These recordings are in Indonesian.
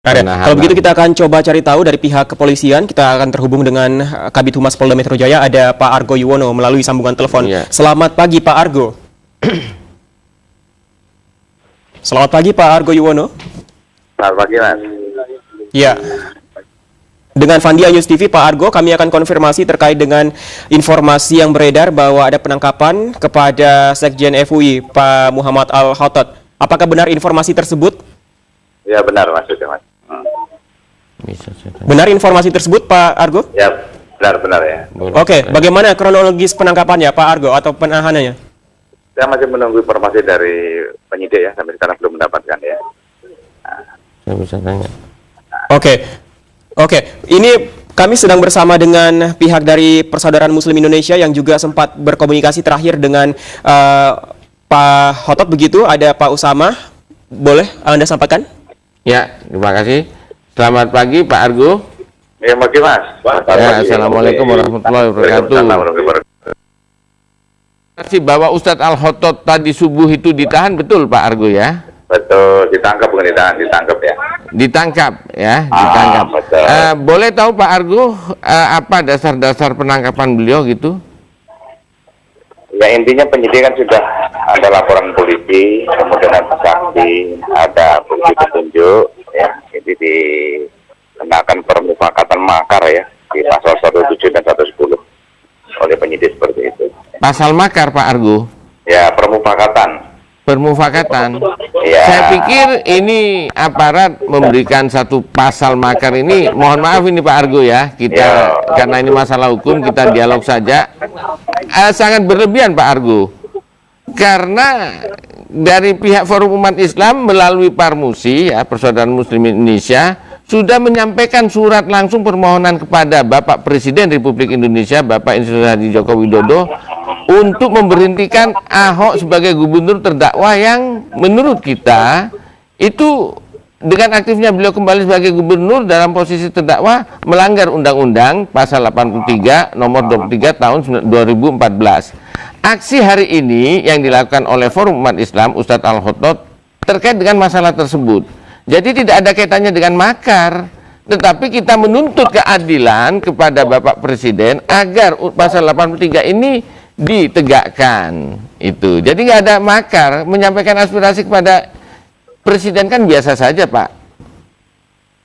Ada. penahanan. Kalau begitu kita akan coba cari tahu dari pihak kepolisian. Kita akan terhubung dengan Kabid Humas Polda Metro Jaya, ada Pak Argo Yuwono melalui sambungan telepon. Iya. Selamat pagi Pak Argo. Selamat pagi Pak Argo Yuwono. Selamat pagi, Mas. Ya. Dengan Vandia News TV, Pak Argo, kami akan konfirmasi terkait dengan informasi yang beredar bahwa ada penangkapan kepada Sekjen FUI, Pak Muhammad Al-Khotot. Apakah benar informasi tersebut? Ya, benar maksudnya, Mas. Bisa saya tanya. Benar informasi tersebut, Pak Argo? Ya, benar-benar ya. Boleh. Oke, bagaimana kronologis penangkapannya, Pak Argo, atau penahanannya? Saya masih menunggu informasi dari penyidik ya, sampai sekarang belum mendapatkan ya. Saya bisa tanya. Oke. Ini kami sedang bersama dengan pihak dari Persaudaraan Muslim Indonesia yang juga sempat berkomunikasi terakhir dengan Pak Khotot begitu. Ada Pak Usama. Boleh Anda sampaikan? Ya, terima kasih. Selamat pagi Pak Argo. Ya, pagi, Mas. Ya, Assalamualaikum warahmatullahi wabarakatuh. Waalaikumsalam warahmatullahi wabarakatuh. Masih bahwa Ustadz Al-Khotot tadi subuh itu ditahan, betul Pak Argo ya? Betul, ditangkap bukan ditahan, ditangkap ya. Ditangkap ya, ditangkap. Betul. Boleh tahu Pak Argo apa dasar-dasar penangkapan beliau gitu? Ya, intinya penyidikan sudah ada laporan polisi, kemudian ada saksi, ada bukti petunjuk, ya. Ini dikenakan permufakatan makar ya, di pasal 17 dan 110 oleh penyidik seperti itu. Pasal makar Pak Argo, Ya, permufakatan. permufakatan. Ya. Saya pikir ini aparat memberikan satu pasal makar ini, mohon maaf ini Pak Argo ya, kita Ya. karena ini masalah hukum kita dialog saja. Sangat berlebihan Pak Argo, karena dari pihak Forum Umat Islam melalui Parmusi ya, Persaudaraan Muslim Indonesia, sudah menyampaikan surat langsung permohonan kepada Bapak Presiden Republik Indonesia, Bapak Insinyur Haji Joko Widodo, untuk memberhentikan Ahok sebagai gubernur terdakwa yang menurut kita itu dengan aktifnya beliau kembali sebagai gubernur dalam posisi terdakwa melanggar Undang-Undang Pasal 83 Nomor 23 Tahun 2014. Aksi hari ini yang dilakukan oleh Forum Umat Islam Ustadz Al-Khotot terkait dengan masalah tersebut. Jadi tidak ada kaitannya dengan makar, tetapi kita menuntut keadilan kepada Bapak Presiden agar pasal 83 ini ditegakkan. Itu. Jadi nggak ada makar, menyampaikan aspirasi kepada Presiden kan biasa saja, Pak.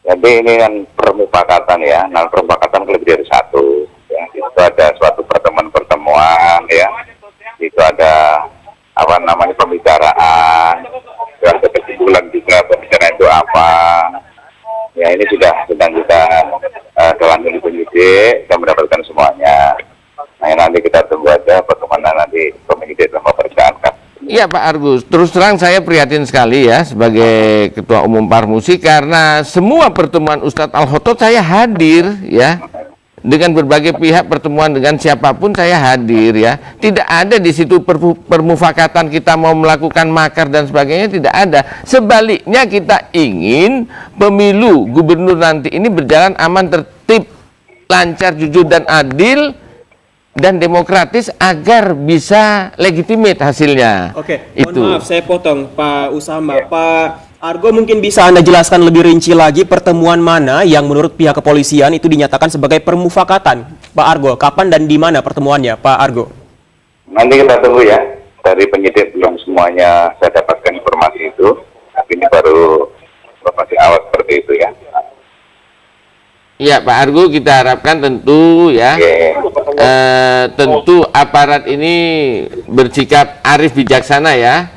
Jadi ini kan permufakatan ya, nah permufakatan lebih dari satu. Ya, itu ada suatu pertemuan ya, itu ada apa namanya pembicaraan, itu ada kesimpulan juga pembicaraan itu apa. Ya ini sudah sedang kita dalam ini penyidik, kita mendapatkan semuanya. Nah nanti kita tunggu aja bagaimana nanti penyidik mempercayakan. Iya Pak Argus, terus terang saya prihatin sekali ya sebagai Ketua Umum Parmusi karena semua pertemuan Ustadz Al-Khotot saya hadir ya. Dengan berbagai pihak pertemuan dengan siapapun saya hadir ya. Tidak ada di situ permufakatan kita mau melakukan makar dan sebagainya, tidak ada. Sebaliknya kita ingin pemilu gubernur nanti ini berjalan aman, tertib, lancar, jujur dan adil dan demokratis agar bisa legitimate hasilnya. Oke, itu. mohon maaf saya potong Pak Usama. Pak Argo, mungkin bisa Anda jelaskan lebih rinci lagi pertemuan mana yang menurut pihak kepolisian itu dinyatakan sebagai permufakatan. Pak Argo, kapan dan di mana pertemuannya, Pak Argo? Nanti kita tunggu ya, dari penyidik belum semuanya saya dapatkan informasi itu, tapi ini baru informasi awal seperti itu ya. Ya Pak Argo, kita harapkan tentu ya, Oke. tentu aparat ini bersikap arif bijaksana ya,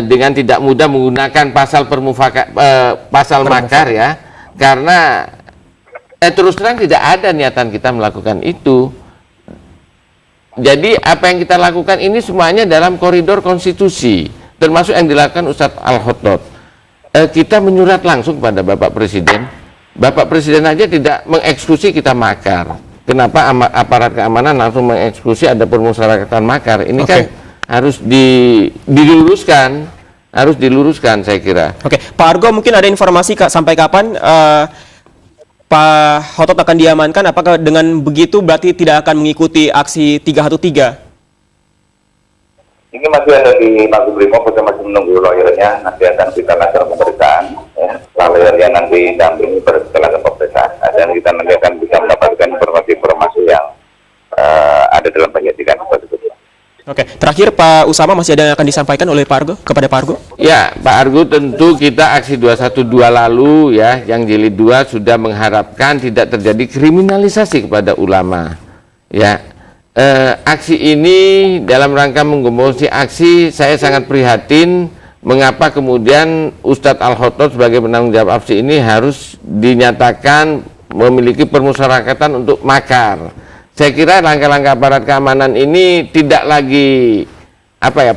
dengan tidak mudah menggunakan pasal pasal makar ya, karena terus terang tidak ada niatan kita melakukan itu. Jadi apa yang kita lakukan ini semuanya dalam koridor konstitusi, termasuk yang dilakukan Ustadz Al-Khotot. Kita menyurat langsung kepada Bapak Presiden. Bapak Presiden aja tidak mengeksekusi kita makar. Kenapa aparat keamanan langsung mengeksekusi ada permusyarakatan makar? Ini kan harus diluruskan, saya kira. Oke, Pak Argo, mungkin ada informasi sampai kapan Pak Khotot akan diamankan? Apakah dengan begitu berarti tidak akan mengikuti aksi 313? Ini masih ada di Makobrimob, kita masih menunggu lawyernya, nanti akan kita lakukan pemeriksaan. Ya. Lawyernya nanti diambil Oke, terakhir Pak Usama, masih ada yang akan disampaikan oleh Pak Argo kepada Pak Argo? Ya, Pak Argo, tentu kita aksi 212 lalu ya, yang jilid 2 sudah mengharapkan tidak terjadi kriminalisasi kepada ulama. Ya, aksi ini dalam rangka menggembosi aksi, saya sangat prihatin mengapa kemudian Ustadz Al-Khotot sebagai penanggung jawab aksi ini harus dinyatakan memiliki permusyarakatan untuk makar. Saya kira langkah-langkah aparat keamanan ini tidak lagi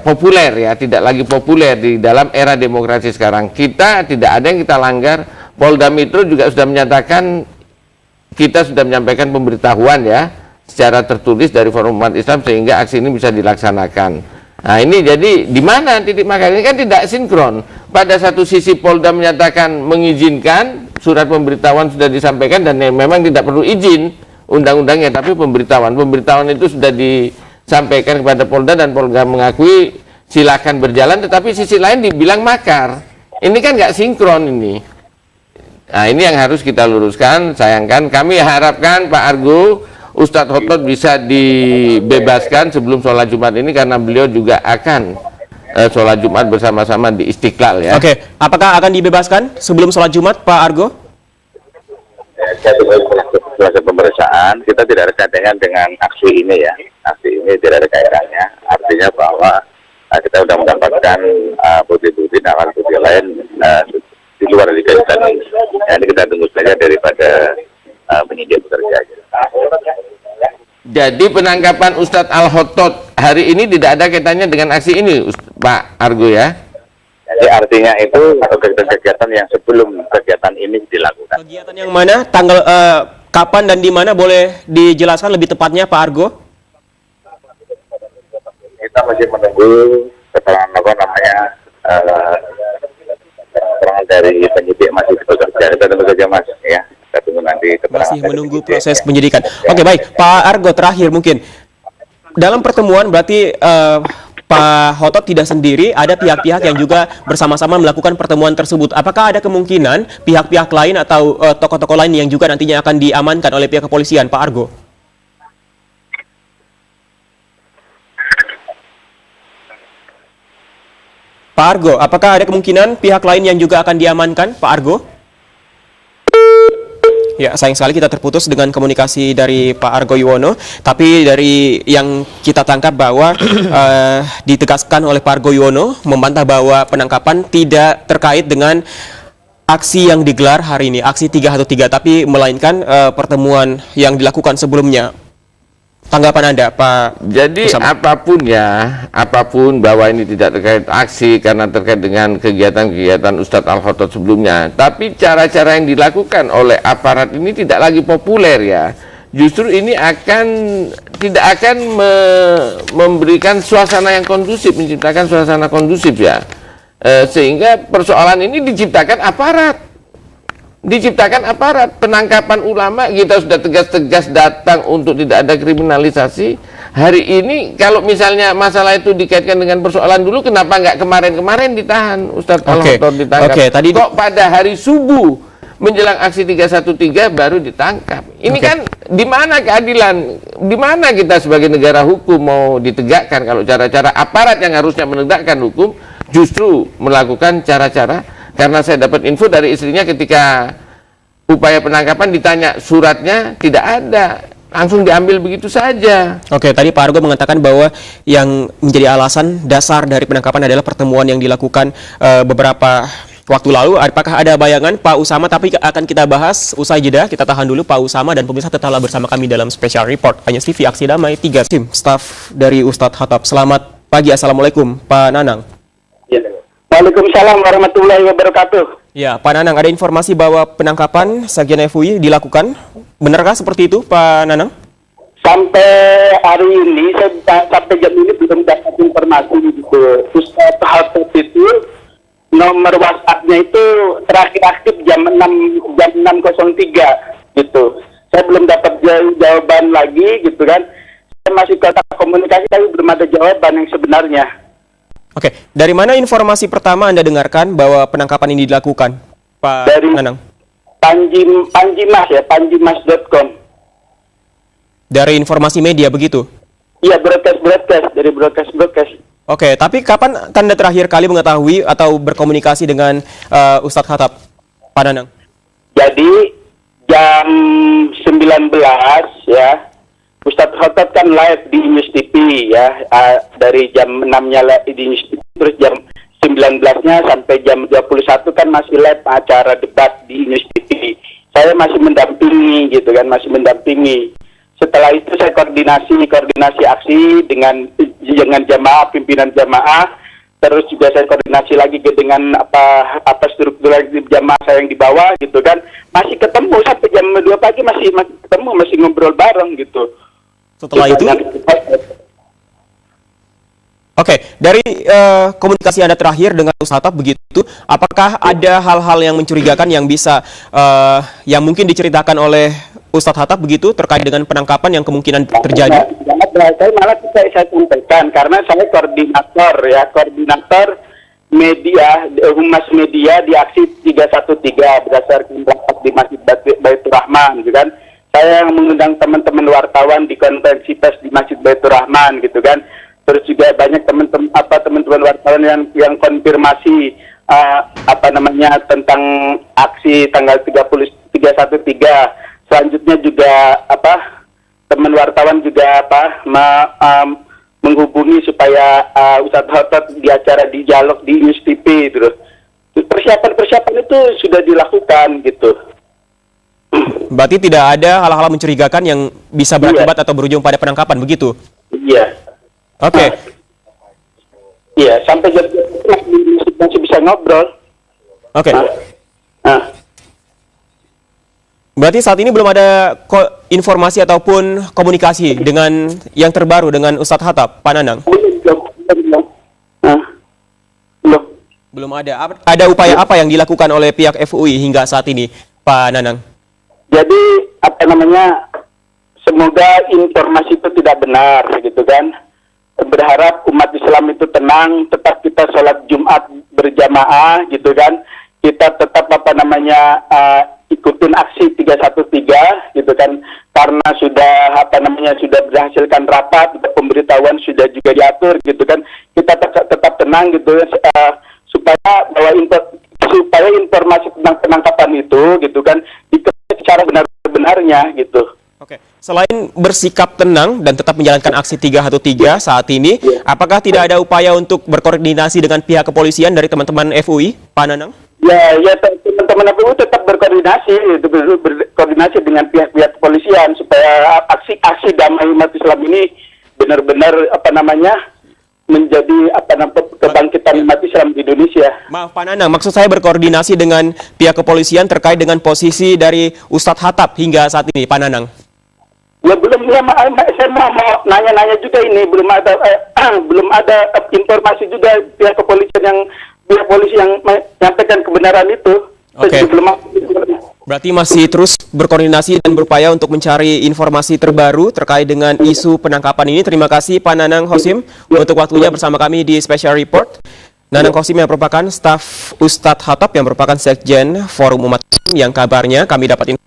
populer ya, tidak lagi populer di dalam era demokrasi sekarang. Kita tidak ada yang kita langgar. Polda Metro juga sudah menyatakan, kita sudah menyampaikan pemberitahuan ya secara tertulis dari Forum Umat Islam sehingga aksi ini bisa dilaksanakan. Nah ini jadi di mana titik makar ini kan tidak sinkron. Pada satu sisi Polda menyatakan mengizinkan, surat pemberitahuan sudah disampaikan dan memang tidak perlu izin undang-undangnya, tapi pemberitahuan itu sudah disampaikan kepada Polda dan Polda mengakui silakan berjalan, tetapi sisi lain dibilang makar. Ini kan nggak sinkron ini. Nah ini yang harus kita luruskan. Sayangkan, kami harapkan Pak Argo, Ustadz Khotot bisa dibebaskan sebelum sholat Jumat ini karena beliau juga akan sholat Jumat bersama-sama di Istiqlal ya. Oke, apakah akan dibebaskan sebelum sholat Jumat Pak Argo? Proses pemeriksaan kita tidak ada kaitannya dengan aksi ini ya. Aksi ini tidak ada kaitannya. Artinya bahwa kita sudah mendapatkan bukti-bukti dan alat bukti lain di luar dari kaitan ini. Ini kita tunggu saja daripada penyidik bekerja. Jadi penangkapan Ustadz Al-Khotot hari ini tidak ada kaitannya dengan aksi ini, Pak Argo ya? Jadi artinya itu kegiatan-kegiatan yang sebelum kegiatan ini dilakukan. Kegiatan yang mana, tanggal, kapan dan di mana, boleh dijelaskan lebih tepatnya Pak Argo? Kita masih menunggu keterangan keterangan dari penyidik masih bekerja. Kita tunggu saja Mas ya. Kita tunggu nanti keterangan. Masih menunggu proses penyidikan. Oke, baik Pak Argo, terakhir mungkin dalam pertemuan berarti Pak Khotot tidak sendiri, ada pihak-pihak yang juga bersama-sama melakukan pertemuan tersebut. Apakah ada kemungkinan pihak-pihak lain atau tokoh-tokoh lain yang juga nantinya akan diamankan oleh pihak kepolisian, Pak Argo? Pak Argo, apakah ada kemungkinan pihak lain yang juga akan diamankan, Pak Argo? Ya, sayang sekali kita terputus dengan komunikasi dari Pak Argo Yuwono. Tapi dari yang kita tangkap bahwa ditegaskan oleh Pak Argo Yuwono membantah bahwa penangkapan tidak terkait dengan aksi yang digelar hari ini, aksi 313, tapi melainkan pertemuan yang dilakukan sebelumnya. Tanggapan Anda, Pak? Jadi Usama. apapun bahwa ini tidak terkait aksi karena terkait dengan kegiatan-kegiatan Ustadz Al-Khotot sebelumnya, tapi cara-cara yang dilakukan oleh aparat ini tidak lagi populer ya. Justru ini tidak akan memberikan suasana yang kondusif, menciptakan suasana kondusif ya. Sehingga persoalan ini diciptakan aparat. Penangkapan ulama kita sudah tegas-tegas datang untuk tidak ada kriminalisasi. Hari ini kalau misalnya masalah itu dikaitkan dengan persoalan dulu, kenapa nggak kemarin-kemarin ditahan Ustadz Al-Khotot ditangkap? Tadi kok pada hari subuh menjelang aksi 313 baru ditangkap? Ini kan di mana keadilan? Di mana kita sebagai negara hukum mau ditegakkan kalau cara-cara aparat yang harusnya menegakkan hukum justru melakukan cara-cara? Karena saya dapat info dari istrinya ketika upaya penangkapan ditanya suratnya tidak ada, langsung diambil begitu saja. Oke, tadi Pak Argo mengatakan bahwa yang menjadi alasan dasar dari penangkapan adalah pertemuan yang dilakukan beberapa waktu lalu. Apakah ada bayangan Pak Usama? Tapi akan kita bahas usai jeda. Kita tahan dulu Pak Usama dan pemirsa, tetaplah bersama kami dalam Special Report Anyas TV Aksi Damai 3 tim staf dari Ustadz Khotot. Selamat pagi, Assalamualaikum Pak Nanang. Waalaikumsalam warahmatullahi wabarakatuh. Ya, Pak Nanang, ada informasi bahwa penangkapan Sekjen FUI dilakukan. Benarkah seperti itu, Pak Nanang? Sampai hari ini, sampai jam ini belum dapat informasi gitu. Ustadz Khotot itu nomor WhatsApp-nya itu terakhir aktif jam 6.03 gitu. Saya belum dapat jawaban lagi gitu kan. Saya masih kontak komunikasi tapi belum ada jawaban yang sebenarnya. Oke, dari mana informasi pertama Anda dengarkan bahwa penangkapan ini dilakukan, Pak Nanang? Panjimas ya, panjimas.com. Dari informasi media begitu? Iya, broadcast dari broadcast. Oke, tapi kapan Anda terakhir kali mengetahui atau berkomunikasi dengan Ustadz Khattab, Pak Nanang? Jadi jam 19 ya, Ustadz Khattab kan live di News TV ya, dari jam 6-nya di News TV, terus jam 19-nya sampai jam 21 kan masih live acara debat di News TV. Saya masih mendampingi gitu kan, Setelah itu saya koordinasi aksi dengan jamaah, pimpinan jamaah, terus juga saya koordinasi lagi dengan apa struktur jamaah saya yang di bawah gitu kan. Masih ketemu sampai jam 2 pagi masih ketemu, masih ngobrol bareng gitu. Setelah itu? Oke, dari komunikasi Anda terakhir dengan Ustadz Khattab begitu, apakah ada hal-hal yang mencurigakan yang bisa yang mungkin diceritakan oleh Ustadz Khattab begitu terkait dengan penangkapan yang kemungkinan terjadi? Saya sampaikan karena saya koordinator media, humas media di aksi 313 berdasarkan rapat di Masjid Baitur Rahman, gitu kan. Saya yang mengundang teman-teman wartawan di konferensi pers di Masjid Baitur Rahman, gitu kan. Terus juga banyak teman-teman wartawan yang konfirmasi tentang aksi tanggal 313. Selanjutnya juga teman wartawan juga menghubungi supaya Ustadz Khattab di acara di dialog di News TV terus. Persiapan itu sudah dilakukan gitu. Berarti tidak ada hal-hal mencurigakan yang bisa berakibat atau berujung pada penangkapan begitu? Iya. Oke. Iya, sampai jam masih bisa ngobrol. Oke. Berarti saat ini belum ada informasi ataupun komunikasi dengan yang terbaru dengan Ustadz Khattab, Pak Nanang? Belum ada. Ada upaya apa yang dilakukan oleh pihak FUI hingga saat ini, Pak Nanang? Jadi semoga informasi itu tidak benar, gitu kan. Berharap umat Islam itu tenang, tetap kita sholat Jumat berjamaah, gitu kan. Kita tetap ikutin aksi 313 gitu kan, karena sudah sudah berhasilkan rapat, pemberitahuan sudah juga diatur gitu kan. Kita tetap tenang gitu supaya informasi tentang penangkapan itu gitu kan diketahui secara benar-benarnya gitu. Oke. Selain bersikap tenang dan tetap menjalankan aksi 313 saat ini, apakah tidak ada upaya untuk berkoordinasi dengan pihak kepolisian dari teman-teman FUI, Pak Nanang? Ya teman-teman FUI tetap berkoordinasi dengan pihak-pihak kepolisian supaya aksi damai umat Islam ini benar-benar menjadi kebangkitan umat Islam di Indonesia. Maaf Pak Nanang, maksud saya berkoordinasi dengan pihak kepolisian terkait dengan posisi dari Ustadz Khattab hingga saat ini, Pak Nanang. Ya belum, saya mau nanya-nanya juga ini, belum ada informasi juga pihak polisi yang menyampaikan kebenaran itu. Oke. Berarti masih terus berkoordinasi dan berupaya untuk mencari informasi terbaru terkait dengan isu penangkapan ini. Terima kasih Pak Nanang Hosim untuk waktunya bersama kami di Special Report. Nanang Hosim yang merupakan staf Ustadz Khattab yang merupakan Sekjen Forum Umat Islam yang kabarnya kami dapat